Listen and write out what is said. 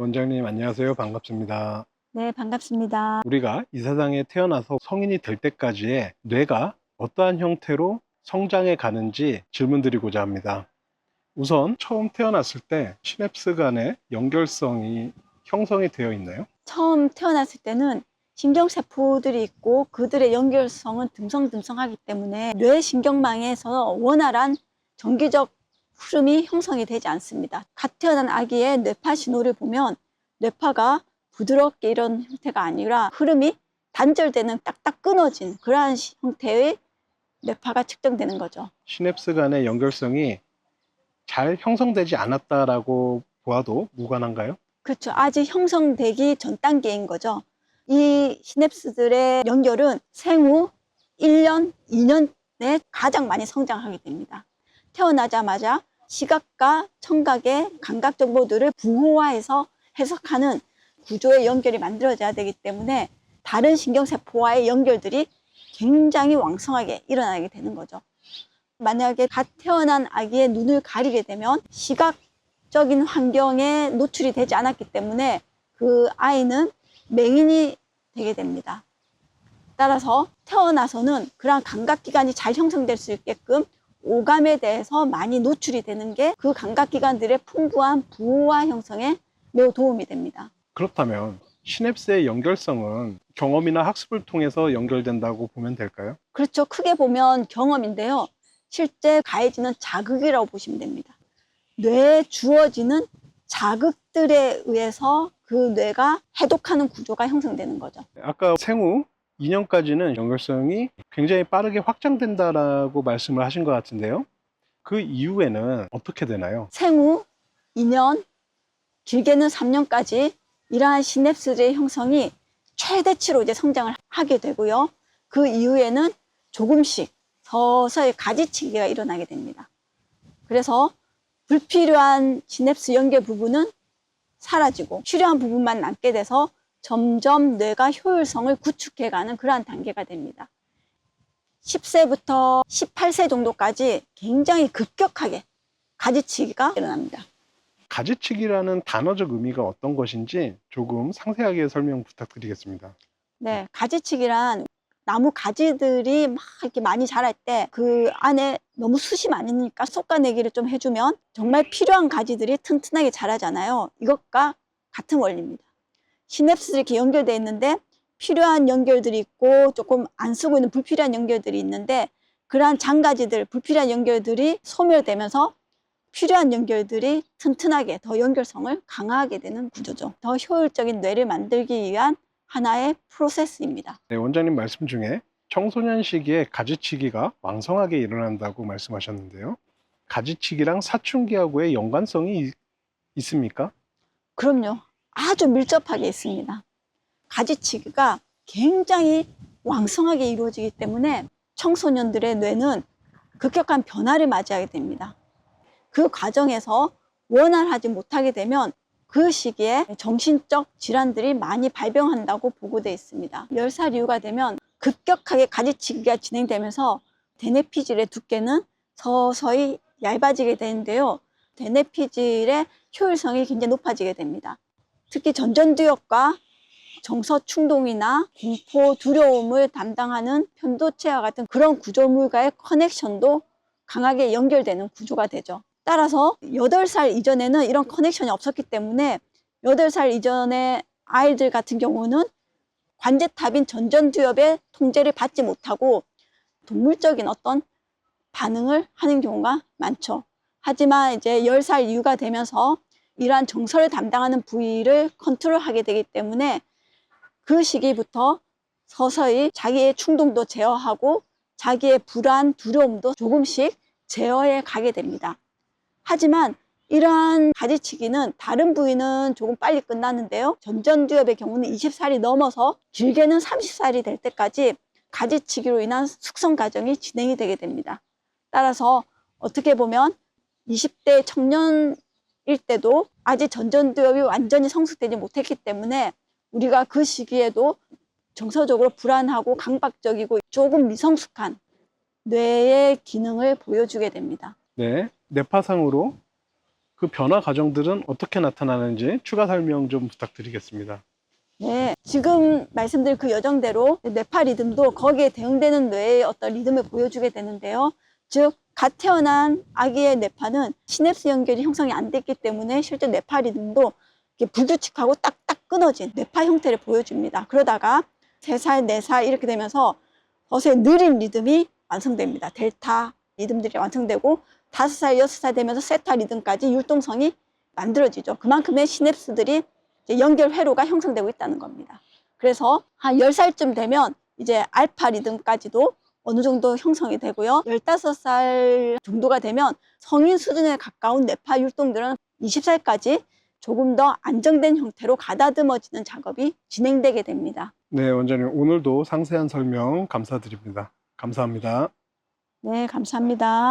원장님 안녕하세요. 반갑습니다. 네, 반갑습니다. 우리가 이 세상에 태어나서 성인이 될 때까지의 뇌가 어떠한 형태로 성장해 가는지 질문드리고자 합니다. 우선 처음 태어났을 때 시냅스 간의 연결성이 형성이 되어 있나요? 처음 태어났을 때는 신경세포들이 있고 그들의 연결성은 듬성듬성하기 때문에 뇌신경망에서 원활한 정기적 흐름이 형성이 되지 않습니다. 갓 태어난 아기의 뇌파 신호를 보면 뇌파가 부드럽게 이런 형태가 아니라 흐름이 단절되는 딱딱 끊어진 그러한 형태의 뇌파가 측정되는 거죠. 시냅스 간의 연결성이 잘 형성되지 않았다라고 보아도 무관한가요? 그렇죠. 아직 형성되기 전 단계인 거죠. 이 시냅스들의 연결은 생후 1년, 2년에 가장 많이 성장하게 됩니다. 태어나자마자 시각과 청각의 감각 정보들을 부호화해서 해석하는 구조의 연결이 만들어져야 되기 때문에 다른 신경세포와의 연결들이 굉장히 왕성하게 일어나게 되는 거죠. 만약에 갓 태어난 아기의 눈을 가리게 되면 시각적인 환경에 노출이 되지 않았기 때문에 그 아이는 맹인이 되게 됩니다. 따라서 태어나서는 그러한 감각기관이 잘 형성될 수 있게끔 오감에 대해서 많이 노출이 되는 게 그 감각기관들의 풍부한 부호화 형성에 매우 도움이 됩니다. 그렇다면 시냅스의 연결성은 경험이나 학습을 통해서 연결된다고 보면 될까요? 그렇죠. 크게 보면 경험인데요. 실제 가해지는 자극이라고 보시면 됩니다. 뇌에 주어지는 자극들에 의해서 그 뇌가 해독하는 구조가 형성되는 거죠. 아까 생후 2년까지는 연결성이 굉장히 빠르게 확장된다라고 말씀을 하신 것 같은데요. 그 이후에는 어떻게 되나요? 생후 2년, 길게는 3년까지 이러한 시냅스의 형성이 최대치로 이제 성장을 하게 되고요. 그 이후에는 조금씩 서서히 가지치기가 일어나게 됩니다. 그래서 불필요한 시냅스 연결 부분은 사라지고 필요한 부분만 남게 돼서 점점 뇌가 효율성을 구축해가는 그러한 단계가 됩니다. 10세부터 18세 정도까지 굉장히 급격하게 가지치기가 일어납니다. 가지치기라는 단어적 의미가 어떤 것인지 조금 상세하게 설명 부탁드리겠습니다. 네, 가지치기란 나무 가지들이 막 이렇게 많이 자랄 때 그 안에 너무 숱이 많으니까 솎아내기를 좀 해주면 정말 필요한 가지들이 튼튼하게 자라잖아요. 이것과 같은 원리입니다. 시냅스들이 이렇게 연결되어 있는데 필요한 연결들이 있고 조금 안 쓰고 있는 불필요한 연결들이 있는데 그러한 장가지들, 불필요한 연결들이 소멸되면서 필요한 연결들이 튼튼하게 더 연결성을 강화하게 되는 구조죠. 더 효율적인 뇌를 만들기 위한 하나의 프로세스입니다. 네, 원장님 말씀 중에 청소년 시기에 가지치기가 왕성하게 일어난다고 말씀하셨는데요. 가지치기랑 사춘기하고의 연관성이 있습니까? 그럼요. 아주 밀접하게 있습니다. 가지치기가 굉장히 왕성하게 이루어지기 때문에 청소년들의 뇌는 급격한 변화를 맞이하게 됩니다. 그 과정에서 원활하지 못하게 되면 그 시기에 정신적 질환들이 많이 발병한다고 보고되어 있습니다. 10살 이후가 되면 급격하게 가지치기가 진행되면서 대뇌피질의 두께는 서서히 얇아지게 되는데요. 대뇌피질의 효율성이 굉장히 높아지게 됩니다. 특히 전전두엽과 정서 충동이나 공포, 두려움을 담당하는 편도체와 같은 그런 구조물과의 커넥션도 강하게 연결되는 구조가 되죠. 따라서 8살 이전에는 이런 커넥션이 없었기 때문에 8살 이전의 아이들 같은 경우는 관제탑인 전전두엽의 통제를 받지 못하고 동물적인 어떤 반응을 하는 경우가 많죠. 하지만 이제 10살 이후가 되면서 이러한 정서를 담당하는 부위를 컨트롤하게 되기 때문에 그 시기부터 서서히 자기의 충동도 제어하고 자기의 불안, 두려움도 조금씩 제어해 가게 됩니다. 하지만 이러한 가지치기는 다른 부위는 조금 빨리 끝나는데요. 전전두엽의 경우는 20살이 넘어서 길게는 30살이 될 때까지 가지치기로 인한 숙성 과정이 진행이 되게 됩니다. 따라서 어떻게 보면 20대 청년일 때도 아직 전전두엽이 완전히 성숙되지 못했기 때문에 우리가 그 시기에도 정서적으로 불안하고 강박적이고 조금 미성숙한 뇌의 기능을 보여주게 됩니다. 네, 뇌파상으로 그 변화 과정들은 어떻게 나타나는지 추가 설명 좀 부탁드리겠습니다. 네, 지금 말씀드린 그 여정대로 뇌파 리듬도 거기에 대응되는 뇌의 어떤 리듬을 보여주게 되는데요. 즉, 갓 태어난 아기의 뇌파는 시냅스 연결이 형성이 안 됐기 때문에 실제 뇌파 리듬도 이렇게 불규칙하고 딱딱 끊어진 뇌파 형태를 보여줍니다. 그러다가 3살, 4살 이렇게 되면서 어서 느린 리듬이 완성됩니다. 델타 리듬들이 완성되고 5살, 6살 되면서 세타 리듬까지 율동성이 만들어지죠. 그만큼의 시냅스들이 이제 연결 회로가 형성되고 있다는 겁니다. 그래서 한 10살쯤 되면 이제 알파 리듬까지도 어느 정도 형성이 되고요. 15살 정도가 되면 성인 수준에 가까운 뇌파 율동들은 20살까지 조금 더 안정된 형태로 가다듬어지는 작업이 진행되게 됩니다. 네, 원장님 오늘도 상세한 설명 감사드립니다. 감사합니다. 네, 감사합니다.